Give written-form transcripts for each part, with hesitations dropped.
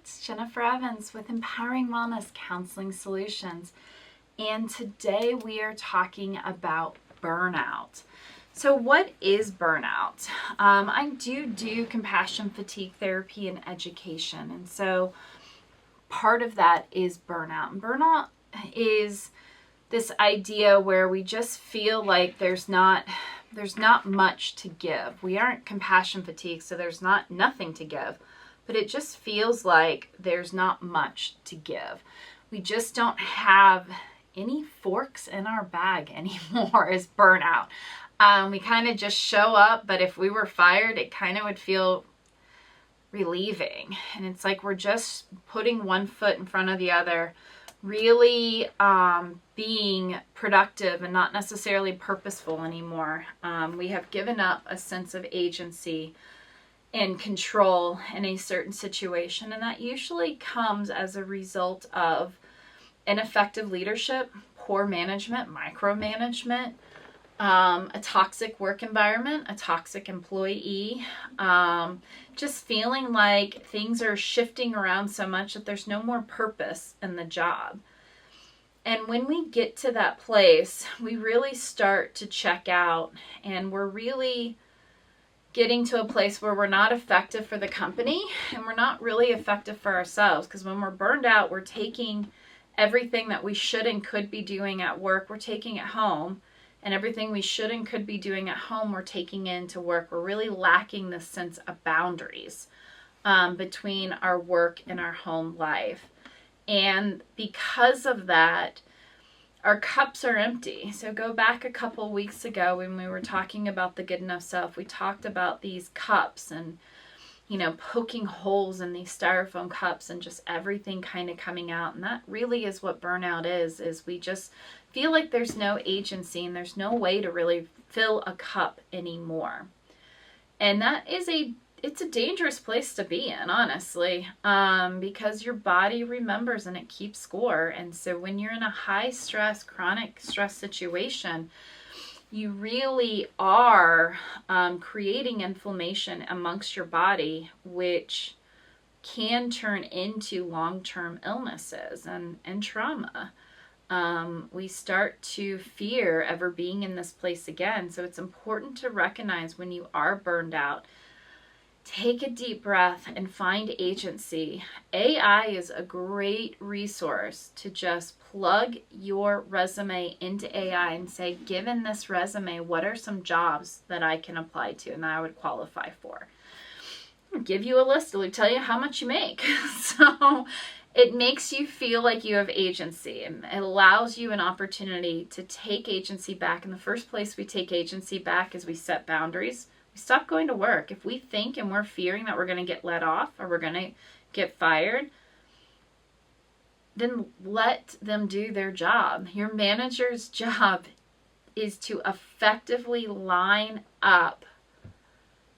It's Jennifer Evans with Empowering Wellness Counseling Solutions, and today we are talking about burnout. So what is burnout? I do compassion fatigue therapy and education, and so part of that is burnout. And burnout is this idea where we just feel like there's not much to give. We aren't compassion fatigue, so there's nothing to give. But it just feels like there's not much to give. We just don't have any forks in our bag anymore is burnout. We kind of just show up, but if we were fired, it kind of would feel relieving. And it's like we're just putting one foot in front of the other, really being productive and not necessarily purposeful anymore. We have given up a sense of agency and control in a certain situation, and that usually comes as a result of ineffective leadership, poor management, micromanagement, a toxic work environment, a toxic employee, just feeling like things are shifting around so much that there's no more purpose in the job. And when we get to that place, we really start to check out, and we're really getting to a place where we're not effective for the company and we're not really effective for ourselves, because when we're burned out, we're taking everything that we should and could be doing at work, we're taking it home, and everything we should and could be doing at home, we're taking into work. We're really lacking this sense of boundaries between our work and our home life. And because of that, our cups are empty. So go back a couple weeks ago when we were talking about the good enough self. We talked about these cups and, poking holes in these styrofoam cups and just everything kind of coming out. And that really is what burnout is we just feel like there's no agency and there's no way to really fill a cup anymore. And it's a dangerous place to be in, honestly, because your body remembers and it keeps score. And so when you're in a high stress, chronic stress situation, you really are creating inflammation amongst your body, which can turn into long-term illnesses and trauma. We start to fear ever being in this place again. So it's important to recognize when you are burned out. Take a deep breath and find agency. AI is a great resource to just plug your resume into AI and say, given this resume, what are some jobs that I can apply to and that I would qualify for? It'll give you a list. It'll tell you how much you make. So it makes you feel like you have agency, and it allows you an opportunity to take agency back. In the first place we take agency back is we set boundaries. Stop going to work. If we think and we're fearing that we're going to get let off or we're going to get fired, then let them do their job. Your manager's job is to effectively line up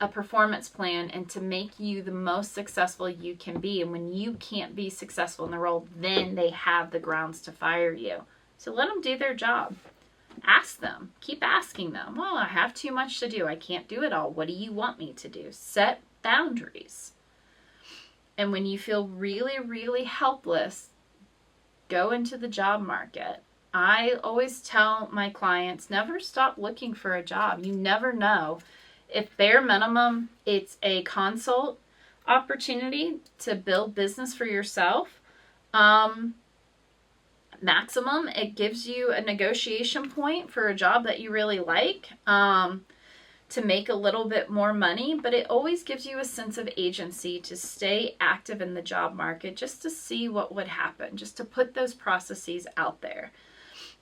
a performance plan and to make you the most successful you can be. And when you can't be successful in the role, then they have the grounds to fire you. So let them do their job. Ask them. Keep asking them. Well, I have too much to do. I can't do it all. What do you want me to do? Set boundaries. And when you feel really, really helpless, go into the job market. I always tell my clients, never stop looking for a job. You never know. If bare minimum, it's a consult opportunity to build business for yourself. Maximum, it gives you a negotiation point for a job that you really like to make a little bit more money, but it always gives you a sense of agency to stay active in the job market, just to see what would happen, just to put those processes out there.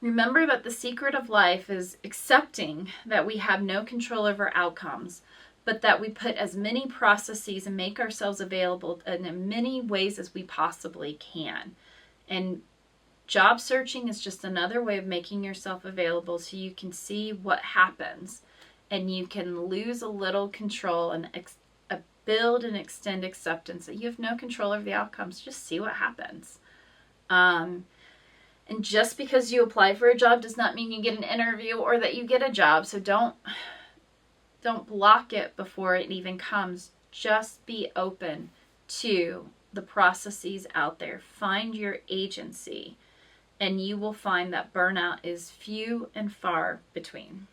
Remember that the secret of life is accepting that we have no control over outcomes, but that we put as many processes and make ourselves available in as many ways as we possibly can. And job searching is just another way of making yourself available so you can see what happens and you can lose a little control and build and extend acceptance that you have no control over the outcomes. Just see what happens. And just because you apply for a job does not mean you get an interview or that you get a job. So don't block it before it even comes. Just be open to the processes out there. Find your agency, and you will find that burnout is few and far between.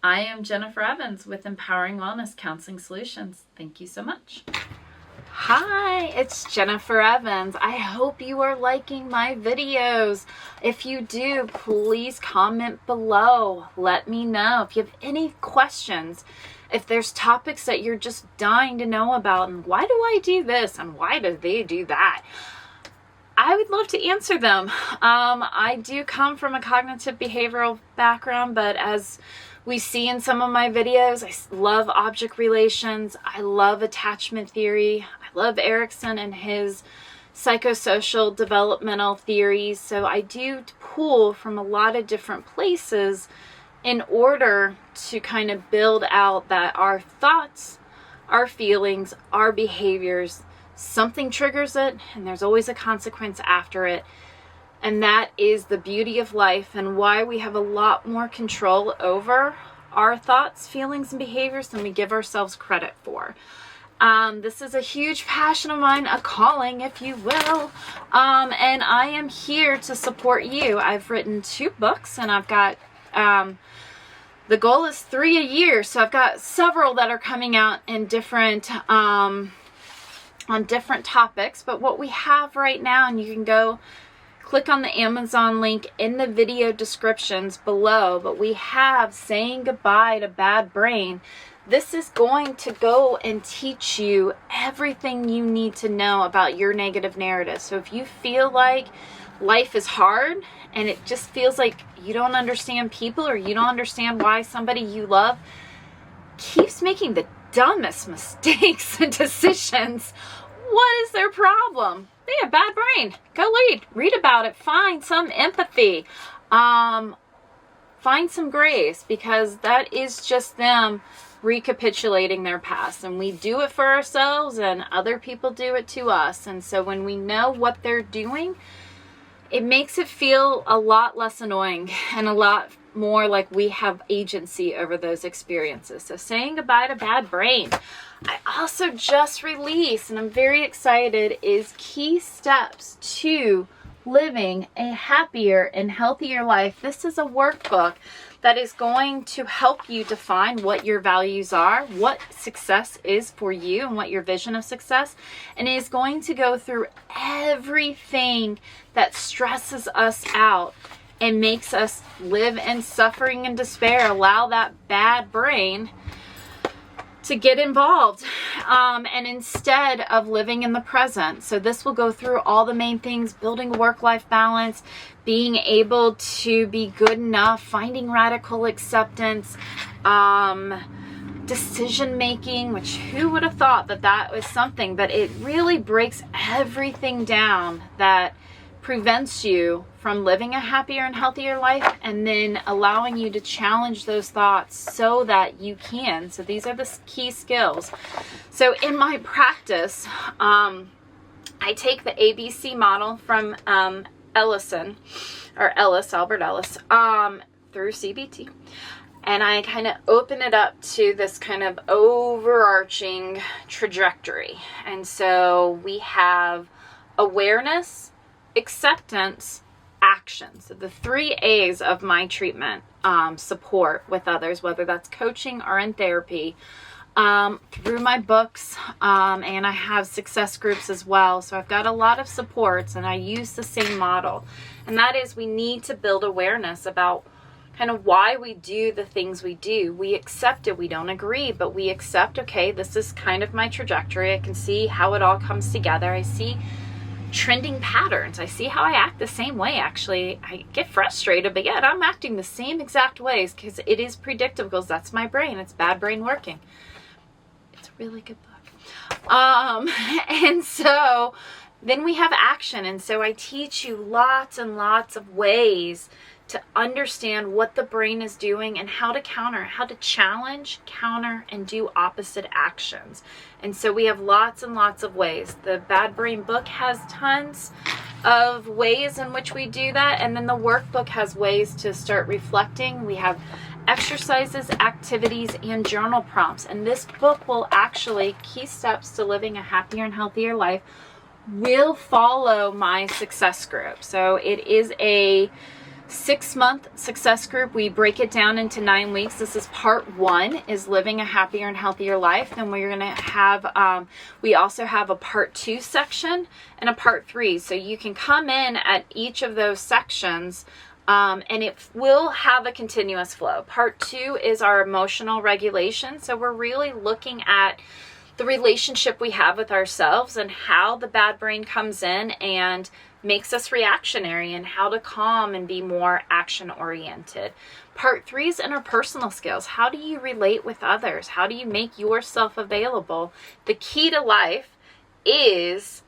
I am Jennifer Evans with Empowering Wellness Counseling Solutions. Thank you so much. Hi, it's Jennifer Evans. I hope you are liking my videos. If you do, please comment below. Let me know if you have any questions. If there's topics that you're just dying to know about, and why do I do this and why do they do that? I would love to answer them. I do come from a cognitive behavioral background, but as we see in some of my videos, I love object relations. I love attachment theory. I love Erikson and his psychosocial developmental theories. So I do pull from a lot of different places in order to kind of build out that our thoughts, our feelings, our behaviors, something triggers it, and there's always a consequence after it. And that is the beauty of life and why we have a lot more control over our thoughts, feelings, and behaviors than we give ourselves credit for. This is a huge passion of mine, a calling, if you will. And I am here to support you. I've written 2 books, and I've got the goal is 3 a year. So I've got several that are coming out in different on different topics. But what we have right now, and you can go click on the Amazon link in the video descriptions below, but we have Saying Goodbye to Bad Brain. This is going to go and teach you everything you need to know about your negative narrative. So if you feel like life is hard and it just feels like you don't understand people or you don't understand why somebody you love keeps making the dumbest mistakes and decisions, what is their problem? They have bad brain. Go read about it. Find some empathy. Find some grace, because that is just them recapitulating their past. And we do it for ourselves and other people do it to us. And so when we know what they're doing, it makes it feel a lot less annoying and a lot more like we have agency over those experiences. So Saying Goodbye to Bad Brain. I also just released, and I'm very excited, is Key Steps to Living a Happier and Healthier Life. This is a workbook that is going to help you define what your values are, what success is for you, and what your vision of success, and it is going to go through everything that stresses us out and makes us live in suffering and despair, allow that bad brain to get involved, and instead of living in the present. So this will go through all the main things: building a work-life balance, being able to be good enough, finding radical acceptance, decision making, which who would have thought that that was something, but it really breaks everything down that prevents you from living a happier and healthier life, and then allowing you to challenge those thoughts so that you can. So these are the key skills. So in my practice, I take the ABC model from Albert Ellis, through CBT, and I kind of open it up to this kind of overarching trajectory. And so we have awareness, acceptance, action. So the 3 A's of my treatment support with others, whether that's coaching or in therapy, through my books, and I have success groups as well. So I've got a lot of supports, and I use the same model. And that is, we need to build awareness about kind of why we do the things we do. We accept it. We don't agree, but we accept, okay, this is kind of my trajectory. I can see how it all comes together. I see trending patterns. I see how I act the same way. Actually, I get frustrated, but yet I'm acting the same exact ways because it is predictable, because that's my brain. It's bad brain working. It's a really good book. And so then we have action. And so I teach you lots and lots of ways to understand what the brain is doing and how to counter, how to challenge, counter, and do opposite actions. And so we have lots and lots of ways. The Bad Brain book has tons of ways in which we do that. And then the workbook has ways to start reflecting. We have exercises, activities, and journal prompts. And this book will actually, Key Steps to Living a Happier and Healthier Life, will follow my success group. So it is a 6-month success group. We break it down into 9 weeks. This is part 1, is living a happier and healthier life. Then we're going to have, we also have a part 2 section and a part 3. So you can come in at each of those sections and it will have a continuous flow. Part 2 is our emotional regulation. So we're really looking at the relationship we have with ourselves and how the bad brain comes in and makes us reactionary, and how to calm and be more action oriented. Part 3 is interpersonal skills. How do you relate with others? How do you make yourself available? The key to life is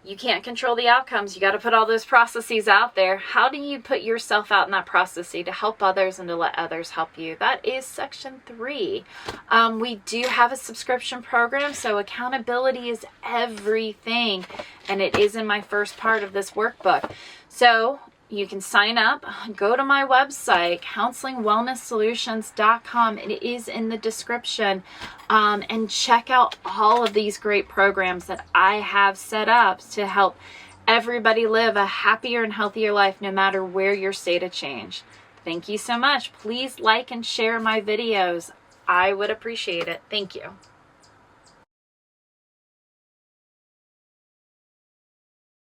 you can't control the outcomes. You got to put all those processes out there. How do you put yourself out in that process to help others and to let others help you? That is section 3. We do have a subscription program, so accountability is everything, and it is in my first part of this workbook. So you can sign up, go to my website, counselingwellnesssolutions.com. It is in the description, and check out all of these great programs that I have set up to help everybody live a happier and healthier life, no matter where your state of change. Thank you so much. Please like and share my videos. I would appreciate it. Thank you.